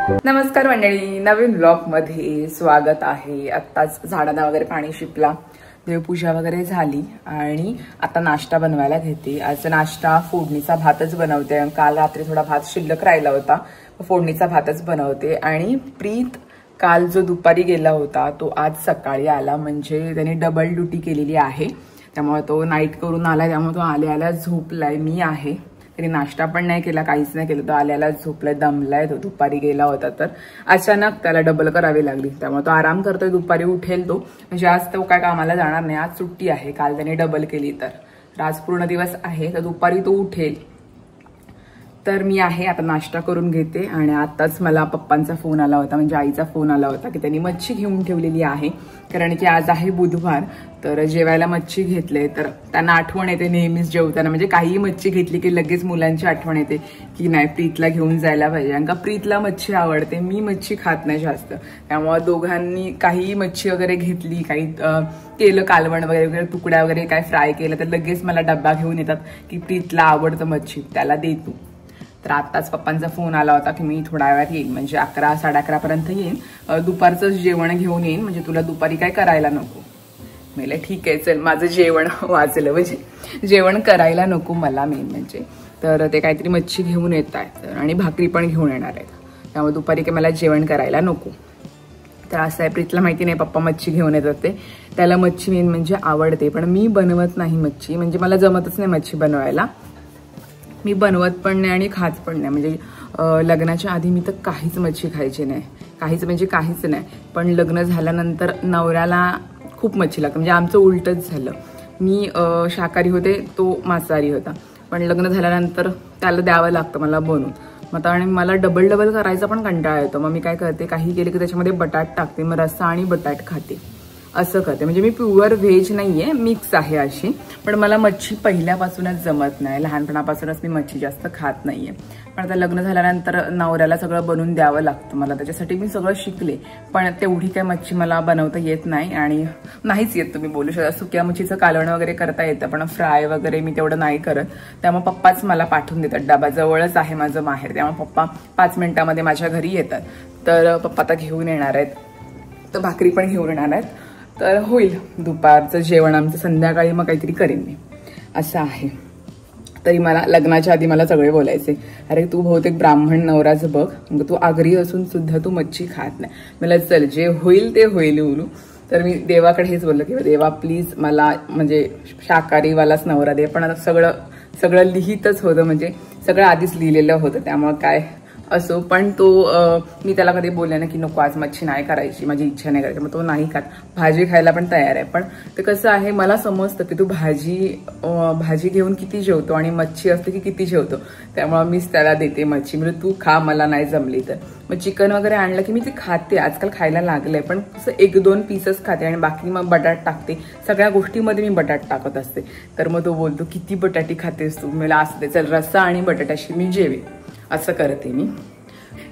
नमस्कार मंडळी, नवीन ब्लॉग मध्ये स्वागत आहे। आत्ताच झाडांना वगैरे पाणी शिपला, देवपूजा वगैरे झाली आणि आता नाश्ता बनवायला घेते। आज नाश्ता फोडणीचा भातच बनवते। काल रात्री थोडा भात शिल्लक राहिला होता, फोडणीचा भातच बनवते। आणि प्रीत काल जो दुपारी गेला होता तो आज सकाळी आला, म्हणजे त्याने डबल ड्युटी केलेली आहे, त्यामुळे तो नाईट करून आला, त्यामुळे तो आल्याला झोपलाय। मी आहे, तरी नाश्ता पण नाही केला, काहीच नाही केलं, तो आल्याला झोपलाय, दमलाय। तो दुपारी गेला होता तर अचानक त्याला डबल करावी लागली, त्यामुळे तो आराम करतोय। दुपारी उठेल तो, म्हणजे आज तो काय कामाला जाणार नाही, आज सुट्टी आहे। काल त्याने डबल केली तर आज पूर्ण दिवस आहे, तर दुपारी तो उठेल। तर मी आहे आता नाश्ता करून घेते। आणि आताच मला पप्पांचा फोन आला होता, म्हणजे आईचा फोन आला होता की त्यांनी मच्छी घेऊन ठेवलेली आहे, कारण की आज आहे बुधवार, तर जेवायला मच्छी घेतले। तर त्यांना आठवण येते नेहमीच जेवताना, म्हणजे काही मच्छी घेतली की लगेच मुलांची आठवण येते की नाही प्रीतला घेऊन जायला पाहिजे, कारण का प्रीतला मच्छी आवडते, मी मच्छी खात नाही जास्त, त्यामुळे दोघांनी काही मच्छी वगैरे घेतली, काही केलं कालवण वगैरे तुकड्या वगैरे काय फ्राय केलं तर लगेच मला डब्बा घेऊन येतात की प्रीतला आवडतं मच्छी, त्याला दे तू। तर आताच पप्पांचा फोन आला होता की मी थोड्या वेळात येईन, म्हणजे 11 साडे 11 पर्यंत येईन, दुपारचं जेवण घेऊन येईन, म्हणजे तुला दुपारी काय करायला नको। मला ठीक आहे, चल माझं जेवण वाचलं, म्हणजे जेवण करायला नको मला मेन म्हणजे। तर ते काहीतरी मच्छी घेऊन येत आहेत आणि भाकरी पण घेऊन येणार आहेत, त्यामुळे दुपारी काय मला जेवण करायला नको। तर असं आहे, प्रीतला माहिती नाही पप्पा मच्छी घेऊन येतात ते, त्याला मच्छी मेन म्हणजे आवडते, पण मी बनवत नाही मच्छी, म्हणजे मला जमतच नाही मच्छी बनवायला, मी बनवत पण नाही आणि खात पण नाही। म्हणजे लग्नाच्या आधी मी तर काहीच मच्छी खायची नाही, काहीच म्हणजे काहीच नाही, पण लग्न झाल्यानंतर नवऱ्याला खूप मच्छी लागते, म्हणजे आमचं उलटच झालं, मी शाकाहारी होते, तो मांसाहारी होता, पण लग्न झाल्यानंतर त्याला द्यावं लागतं मला बनवून। मग आणि मला डबल करायचा पण कंटाळा येतो, मग मी काय करते, काही केले की त्याच्यामध्ये बटाट टाकते, मग रस्सा आणि बटाट खाते, असं करते। म्हणजे मी प्युअर व्हेज नाहीये, मिक्स आहे अशी, पण मला मच्छी पहिल्यापासूनच जमत नाही, लहानपणापासूनच मी मच्छी जास्त खात नाहीये। पण आता लग्न झाल्यानंतर नवऱ्याला सगळं बनवून द्यावं लागतं मला, त्याच्यासाठी मी सगळं शिकले, पण तेवढी काय मच्छी मला बनवता येत नाही आणि नाहीच येत, तुम्ही बोलू शकता। सुक्या मच्छीचं कालवण वगैरे करता येतं, पण फ्राय वगैरे मी तेवढं नाही करत, त्यामुळे पप्पाच मला पाठवून देतात डबा, जवळच आहे माझं माहेर, त्यामुळे पप्पा 5 मिनिटांमध्ये माझ्या घरी येतात। तर पप्पा आता घेऊन येणार आहेत, तर भाकरी पण घेऊन येणार आहेत, तर होईल दुपारचं जेवण आमचं, संध्याकाळी मग काहीतरी करेन मी, असं आहे। तरी मला लग्नाच्या आधी मला सगळे बोलायचे, अरे तू बहुतेक ब्राह्मण नवराच बघ, मग तू आगरी असून सुद्धा तू मच्छी खात नाही। मला चल जे होईल ते होईल उलू। तर मी देवाकडे हेच बोललो की देवा प्लीज मला म्हणजे शाकाहारीवालाच नवरा दे, पण आता सगळं लिहितच होतं, म्हणजे सगळं आधीच लिहिलेलं होतं, त्यामुळे काय असो, पण तो मी त्याला कधी बोलले ना की नको आज मच्छी नाही करायची, माझी इच्छा नाही करायची, मग तो नाही खात, भाजी खायला पण तयार आहे। पण ते कसं आहे, मला समजतं की तू भाजी घेऊन किती जेवतो आणि मच्छी असते की किती जेवतो, त्यामुळे मीच त्याला देते मच्छी, म्हणजे तू खा, मला नाही जमली तर। मग चिकन वगैरे आणलं की मी ते खाते, आजकाल खायला लागलंय, पण कसं 1-2 पीसच खाते आणि बाकी मग बटाट टाकते, सगळ्या गोष्टीमध्ये मी बटाट टाकत असते। तर मग तो बोलतो किती बटाटी खातेस तू, मला असते चल रस्सा आणि बटाट्याशी मी जेवे, असं करते मी।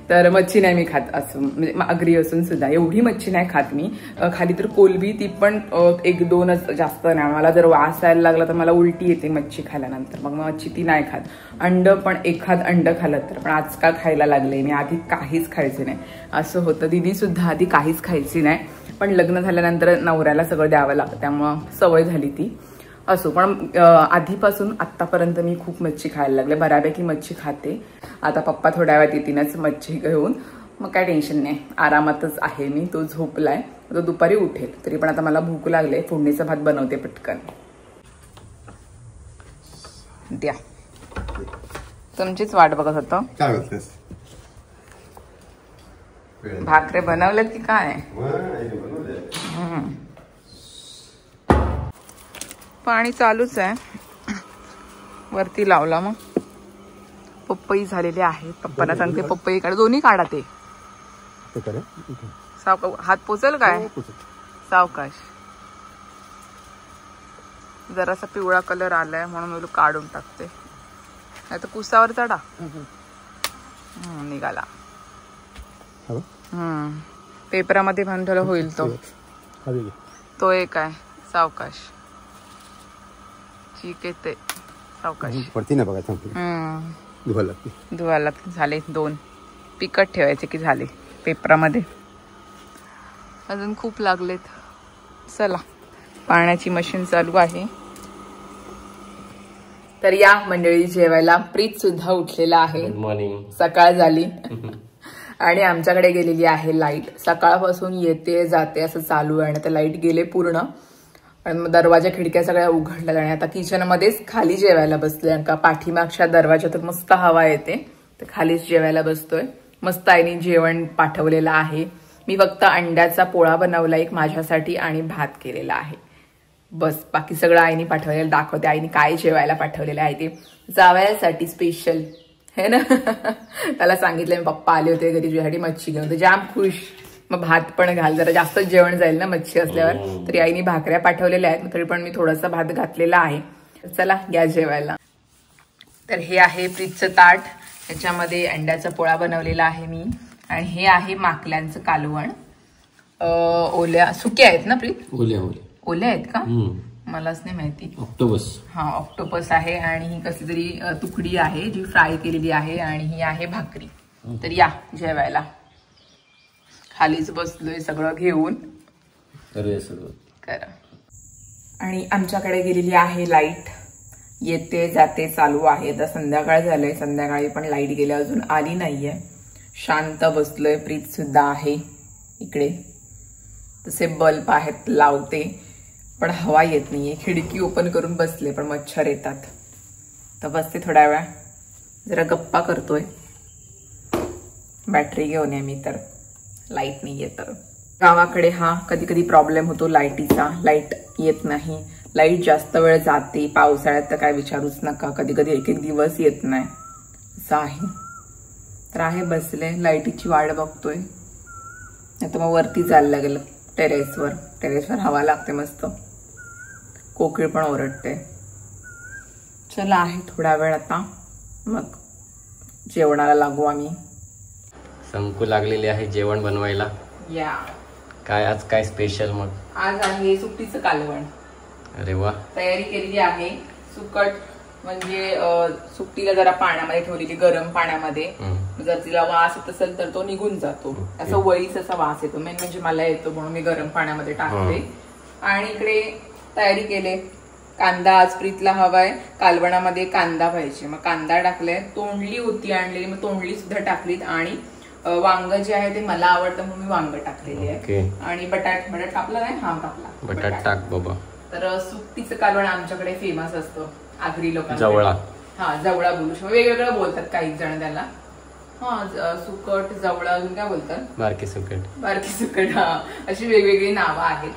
तर मच्छी नाही मी खात, असं म्हणजे आगरी असून सुद्धा एवढी मच्छी नाही खात मी, खाली तर कोलबी, ती पण 1-2च, जास्त नाही। मला जर वास यायला लागला तर मला उलटी येते मच्छी खाल्यानंतर, मग मच्छी ती नाही खात। अंड पण एखाद अंड खाल्लं तर, पण आजकाल खायला लागले, मी आधी काहीच खायचे नाही, असं होतं। दिदी सुद्धा आधी काहीच खायची नाही, पण लग्न झाल्यानंतर नवऱ्याला सगळं द्यावं लागतं, त्यामुळं सवय झाली ती, असो। पण आधीपासून आतापर्यंत मी खूप मच्छी खायला लागले, बऱ्यापैकी मच्छी खाते। आता पप्पा थोड्या वेळात येतीनच मच्छी घेऊन, मग काय टेन्शन नाही, आरामातच आहे मी। तो झोपलाय, तो दुपारी उठेल, तरी पण आता मला भूक लागले, फोडणीचा भात बनवते पटकन, द्या। तुमचीच वाट बघत होतो, काय बोलतेस, भाकरे बनवलेत की काय? पाणी चालूच आहे, वरती लावला, मग पपई झालेली आहे, पप्पाला सांगते पपई काढ, दोन्ही काढा ते हात पोचल काय, सावकाश, जरासा पिवळा कलर आलाय म्हणून मी काढून टाकते, नाही तर कुसावर चढा, निघाला। पेपरामध्ये बांधलेला होईल तो एक आहे, सावकाश, ठीक आहे, ते सावकाश पडती ना बघा, धुवायला लागते, झाले 2, पिकट ठेवायचे की झाले पेपरामध्ये. अजून खूप लागलेत. चला, पाण्याची मशीन चालू आहे. तर या मंडळी जेवायला. प्रीत सुद्धा उठलेला आहे. Good morning. सकाळ झाली आणि आमच्याकडे गेलेली आहे लाईट. सकाळपासून येते जाते असं चालू आहे. आणि आता लाईट गेले पूर्ण. आणि दरवाजा खिडक्या सगळ्या उघडल्या. आणि आता किचन मध्येच खाली जेवायला बसलोय. का पाठीमागच्या दरवाजातून मस्त हवा येते तर खालीच जेवायला बसतोय. मस्त आईने जेवण पाठवलेलं आहे. मी फक्त अंड्याचा पोळा बनवला एक माझ्यासाठी आणि भात केलेला आहे. बस बाकी सगळं आईने पाठवलेलं दाखवते. आईने काय जेवायला पाठवलेलं आहे ते जावयासाठी स्पेशल है ना. त्याला सांगितलं मी पप्पा आले होते घरी तुझ्यासाठी मच्छी घेऊन. तर जाम खुश. मग भात पण घाल, जरा जास्त जेवण जाईल ना मच्छी असल्यावर. तरी आईने भाकऱ्या पाठवलेल्या आहेत तरी पण मी थोडासा भात घातलेला आहे. चला या जेवायला. तर हे आहे प्रीतचं ताट. त्याच्यामध्ये अंड्याचा पोळा बनवलेला आहे मी. आणि हे आहे माकल्यांचं कालवण. ओल्या सुक्या आहेत ना प्रीत? ओल्या आहेत का? मलाच नाही माहिती. ऑक्टोपस. हा ऑक्टोपस आहे. आणि ही कसली तरी तुकडी आहे जी फ्राय केलेली आहे. आणि ही आहे भाकरी. तर या जेवायला. खालीच बसलोय सगळं घेऊन. करा. आणि आमच्याकडे गेलेली आहे लाईट. येते जाते चालू आहे. तर संध्याकाळ झालंय. संध्याकाळी पण लाईट गेल्या अजून आली नाहीये. शांत बसलोय. प्रीत सुद्धा आहे इकडे. तसे बल्ब आहेत लावते पण हवा येत नाहीये. खिडकी ओपन करून बसले पण मच्छर येतात. तर बसते थोड्या वेळा जरा गप्पा करतोय. बॅटरी घेऊन आहे मी तर लाईट नाही येत. गावाकडे हा कधी कधी प्रॉब्लेम होतो लाईटीचा. लाईट येत नाही. लाईट जास्त वेळ जाते. पावसाळ्यात तर काय विचारूच नका. कधी कधी एक एक दिवस येत नाही असं आहे. तर आहे बसले लाईटीची वाट बघतोय. नाही तर मग वरती जायला लागेल टेरेसवर. टेरेसवर हवा लागते मस्त. कोकिळ पण ओरडते. चला आहे थोडा वेळ आता मग जेवणाला लागू आम्ही. संकू लागलेली आहे जेवण बनवायला. या काय आज काय स्पेशल मग? आज आहे सुकटीचं कालवण. अरे वा. तयारी केलेली आहे. सुकट म्हणजे सुकटीला जरा पाण्यामध्ये ठेवलेली गरम पाण्यामध्ये. जर तिला वास येत असेल तर तो निघून जातो. असा वळीच असा वास येतो. मेन म्हणजे मला येतो म्हणून मी गरम पाण्यामध्ये टाकते. आणि इकडे तयारी केले. कांदा आज प्रीतला हवाय. कालवणामध्ये कांदा पाहिजे. मग कांदा टाकले. तोंडली होती आणलेली मग तोंडली सुद्धा टाकलीत. आणि वांग जे आहे ते मला आवडतं म्हणून मी वांग टाकलेली आहे. आणि बटाट टाकला नाही. हा टाकला बटाट टाक बाबा. तर सुकटीचं कालवण आमच्याकडे फेमस असतं आगरी लोकांना. जवळा. हा जवळा बोलू शकतो. वेगवेगळं बोलतात काही जण त्याला. हा सुकट जवळा अजून काय बोलतात? बारकी सुकट. बारकी सुकट. हा अशी वेगवेगळी नावं आहेत.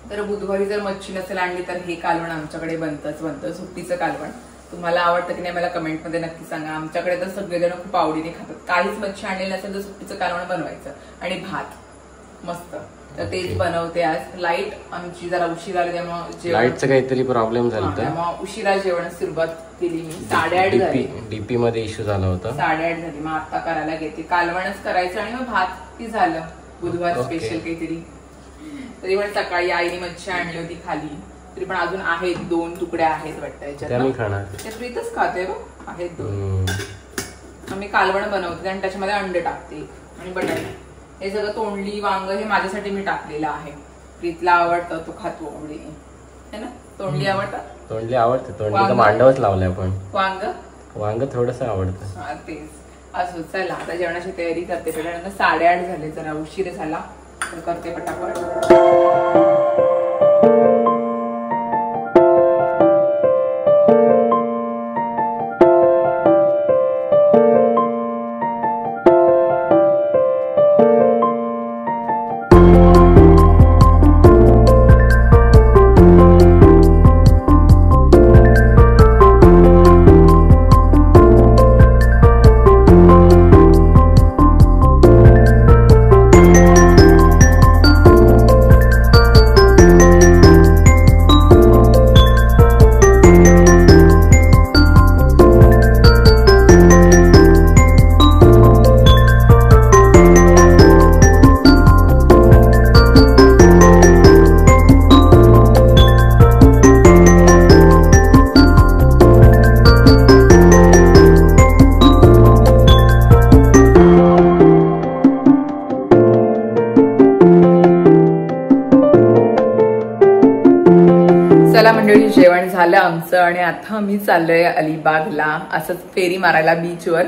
तर बुधवारी जर मच्छी नसेल आणली तर हे कालवण आमच्याकडे बनतं सुकटीचं कालवण. तुम्हाला आवडतं की नाही मला कमेंटमध्ये नक्की सांगा. आमच्याकडे तर सगळेजण खूप आवडीने खातात. काहीच मच्छी आणलेली नसेल तर सुकटीचं कालवण बनवायचं. आणि भात मस्त. तर तेच बनवते आज. लाईट आमची जरा उशीर आली त्यामुळे लाईटचा काहीतरी प्रॉब्लेम झाला त्यामुळे उशिरा जेवण सुरुवात केली मी. 8:30 झाली. डीपी मध्ये इश्यू झाला होता. 8:30 झाली. मग आता करायला घेते. कालवणच करायचं आणि मग भात की झालं. बुधवार स्पेशल काहीतरी. तरी पण सकाळी आईने मच्छी आणली होती खाली. तरी पण अजून आहेत 2 तुकड्या आहेत वाटतं याच्यात. प्रीतच खाते बघ. आहेत 2. मी कालवण बनवते आणि त्याच्यामध्ये अंडे टाकते आणि बटाटे. हे सगळं तोंडली वांग हे माझ्यासाठी मी टाकलेलं आहे. प्रीतला आवडतं तो खातो आवडीने है ना. तोंडली आवडतं. तोंडली आवडते. तोंडली मांडवच लावलंय आपण. वांग थोडस आवडतं. तेच. असं चला आता जेवणाची तयारी करते. त्याच्यानंतर 8:30 झाले. जरा उशीर झाला तर करते पटापट. चला मंडळी, जेवण झालं आमचं आणि आता मी चाललोय अलिबागला असंच फेरी मारायला बीचवर.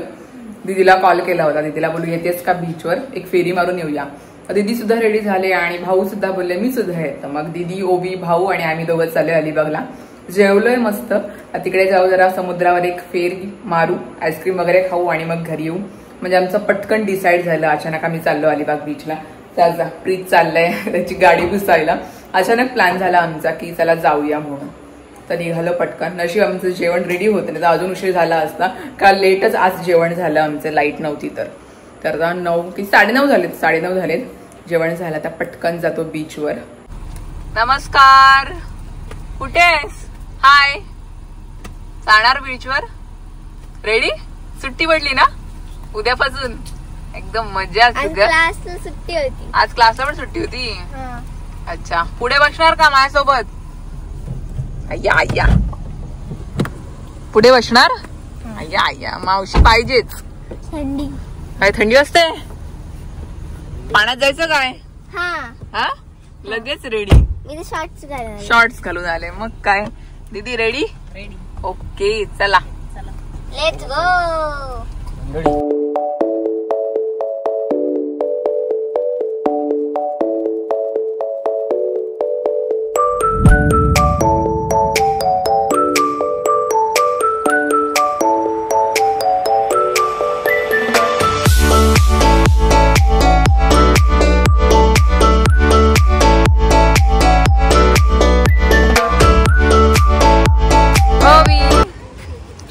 दीदीला कॉल केला होता, दीदीला बोलू येतेस का बीचवर, एक फेरी मारून येऊया. दीदी सुद्धा रेडी झाले आणि भाऊ सुद्धा बोलले मी सुद्धा येतो. मग दीदी, ओवी, भाऊ आणि आम्ही दोघं चाललोय अलिबागला. जेवलोय मस्त. तिकडे जाऊ, जरा समुद्रावर एक फेरी मारू, आईस्क्रीम वगैरे खाऊ आणि मग घरी येऊ. म्हणजे आमचं पटकन डिसाईड झालं. अचानक आम्ही चाललो अलिबाग बीचला. त्याचा प्रीत चाललाय त्याची गाडी पुसायला. अचानक प्लॅन झाला आमचा की चला जाऊया म्हणून. तर निघालं पटकन. नशीब आमचं जेवण रेडी होतं, नाही तर अजून उशीर झाला असता. काल लेटच आज जेवण झालं आमचं, लाईट नव्हती तर. तर 9 की 9:30 झालेत, 9:30 झालेत. जेवण झालं, तर पटकन जातो बीचवर. नमस्कार, कुठे आहेस? हाय, जाणार बीचवर? रेडी? सुट्टी पडली ना उद्यापासून? एकदम मजा. क्लासला सुट्टी होती आज, क्लासला पण सुट्टी होती. अच्छा, पुढे बसणार का माझ्यासोबत? अय्या अय्या, पुढे बसणार? अय्या अय्या, मावशी पाहिजेच. थंडी काय थंडी असते? पाण्यात जायचं काय? हा, लगेच रेडी. मी शॉर्ट्स घालून आले. मग काय दीदी, रेडी? रेडी. ओके, चला लेट्स गो.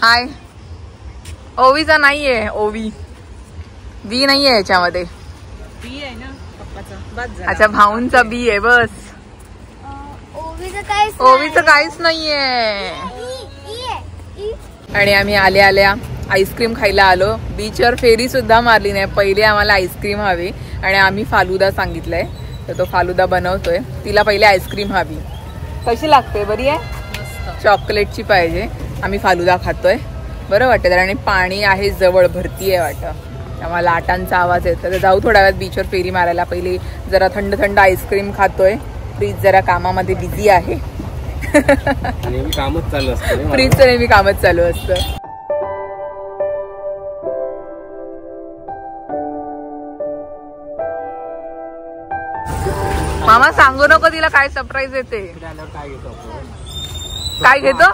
हाय. ओवीचा नाहीये, ओवी बी नाहीये याच्यामध्ये. बी आहे ना पप्पाचा. अच्छा, भाऊंचा बी आहे बस. ओवीचं काहीच नाहीये. आणि आम्ही आल्या आईस्क्रीम खायला आलो. बीचवर फेरी सुद्धा मारली नाही. पहिले आम्हाला आईस्क्रीम हवी आणि आम्ही फालुदा सांगितलंय, तर तो फालुदा बनवतोय. तिला पहिले आईस्क्रीम हवी. कशी लागते? बरी आहे, चॉकलेटची पाहिजे. आम्ही फालुदा खातोय, बरं वाटतं. आणि पाणी आहे जवळ, भरती आहे वाटतं, त्यामुळे लाटांचा आवाज येतो. तर जाऊ थोड्या वेळात बीचवर फेरी मारायला. पहिले जरा थंड थंड आईस्क्रीम खातोय. प्रीत जरा कामामध्ये बिझी आहे. कामच चालू असतं, प्रीतचं नेहमी कामच चालू असतं. मामा सांगू नको तिला काय सरप्राईज येते. काय घेतो?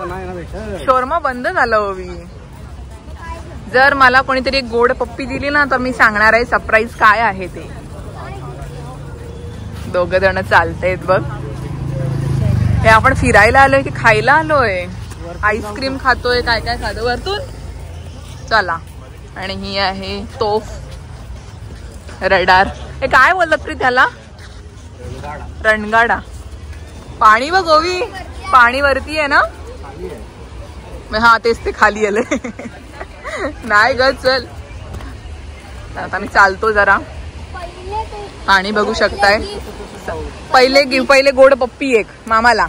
शोरमा बंद झालं ओवी. जर मला कोणीतरी एक गोड पप्पी दिली ना, तर मी सांगणार आहे सरप्राईज काय आहे ते. दोघं जण चालतायत बघ. हे आपण फिरायला आलोय की खायला आलोय? आईस्क्रीम खातोय, काय काय खातो वरतून. चला. आणि ही आहे तोफ, रडार. हे काय बोलतात तरी त्याला? रणगाडा. पाणी बघ ओवी, पाणी वरती आहे ना? हा, तेच ते खाली आले. नाही ग, चल आता मी चालतो जरा. पाणी बघू शकताय. पहिले गोड पप्पी एक मामाला.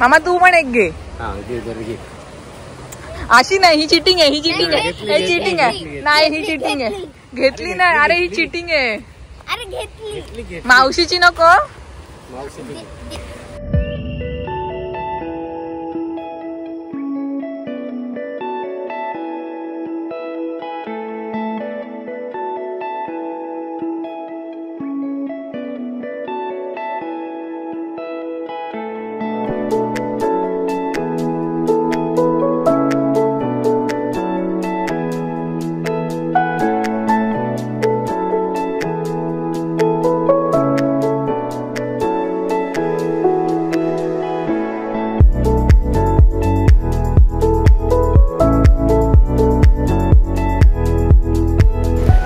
मामा तू पण एक घे. अशी नाही, ही चिटिंग आहे, ही चिटिंग आहे, ही चिटिंग आहे. नाही, ही चिटिंग आहे. घेतली नाही. अरे ही चिटिंग आहे. मावशीची नको.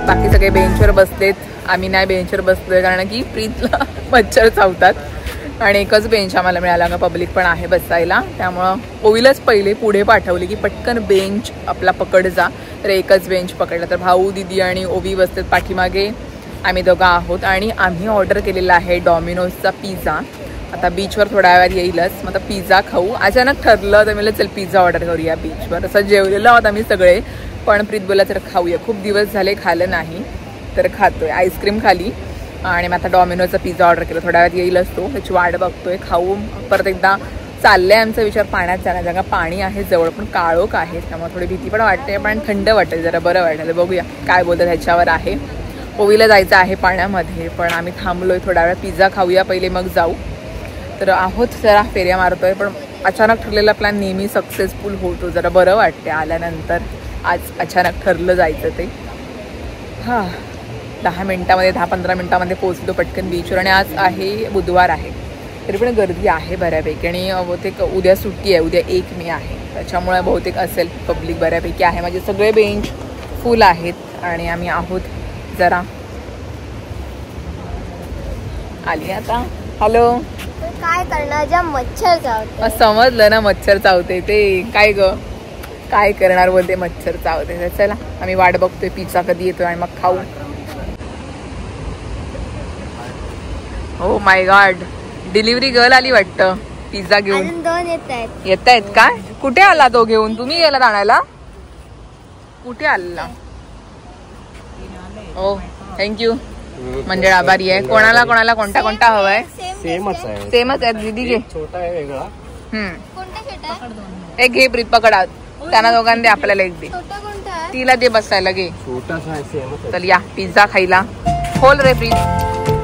बाकी सगळे बेंचवर बसलेत, आम्ही नाही बेंचवर बसलोय कारण की प्रीतला मच्छर चावतात आणि एकच बेंच आम्हाला मिळाला. का पब्लिक पण आहे बसायला, त्यामुळं ओवीलाच पहिले पुढे पाठवले की पटकन बेंच आपला पकड जा. तर एकच बेंच पकडला. तर भाऊ, दीदी आणि ओवी बसतात पाठीमागे. आम्ही दोघं आहोत आणि आम्ही ऑर्डर केलेला आहे डॉमिनोजचा पिझ्झा. आता बीचवर थोड्या वेळात येईलच, मग आता पिझ्झा खाऊ. अचानक ठरलं तर मला चल पिझ्झा ऑर्डर करूया बीचवर. असं जेवलेलो आहोत आम्ही सगळे, पण प्रीत बोला तर खाऊया. खूप दिवस झाले खाल्लं नाही, तर खातोय. आईस्क्रीम खाली आणि मग आता डॉमिनोचा पिझ्झा ऑर्डर केला, थोड्या वेळात येईलच तो, त्याची वाट बघतोय. खाऊ परत एकदा चाललंय आमचा विचार पाण्यात जाण्याचा, का पाणी आहे जवळ पण काळोख आहे, त्यामुळे थोडी भीती पण वाटते, पण थंड वाटेल जरा, बरं वाटेल. बघूया काय बोलतात ह्याच्यावर आहे. ओवीला जायचं आहे पाण्यामध्ये, पण आम्ही थांबलोय थोड्या वेळा, पिझ्झा खाऊया पहिले मग जाऊ. तर आहोत जरा फेऱ्या मारतोय, पण अचानक ठरलेला प्लॅन नेहमी सक्सेसफुल होतो, जरा बरं वाटते आल्यानंतर. आज अचानक ठरलं जायचं ते. हां 10 मिनिटामध्ये 10-15 मिनिटामध्ये पोहोचलो पटकन बीचवर. आणि आज आहे बुधवार आहे, तरी पण गर्दी आहे बऱ्यापैकी. आणि बहुतेक उद्या सुट्टी आहे, उद्या 1 मे आहे, त्याच्यामुळे बहुतेक असेल पब्लिक बऱ्यापैकी आहे. म्हणजे सगळे बेंच फुल आहेत आणि आम्ही आहोत जरा आली आता. हॅलो, काय करणार, ज्या मच्छर चावते. समजलं ना, मच्छर चावते ते. काय ग काय करणार बोलते, मच्छर चावते. चला आम्ही वाट बघतोय पिझ्झा कधी येतोय आणि मग खाऊ. Oh my God, delivery girl आली वाटतं पिझ्झा घेऊन. अजून 2 येत आहेत काय? कुठे आला तो घेऊन? तुम्ही गेला आणायला? कुठे आला? ओ थँक्यू, म्हणजे आभारी आहे. कोणाला कोणाला कोणता कोणता हवाय? सेमच आहे. सेमच आहे. दीदी घे. छोटा आहे वेगळा. कोणता छोटा? एक घे प्रीत, पकडा. त्यांना दोघांना दे, आपल्याला एक दे. छोटा कोणता? तिला दे बसायला, घे. छोटासा आहे, सेमच आहे. चल या पिझ्झा खायला. खोल रे प्रीत.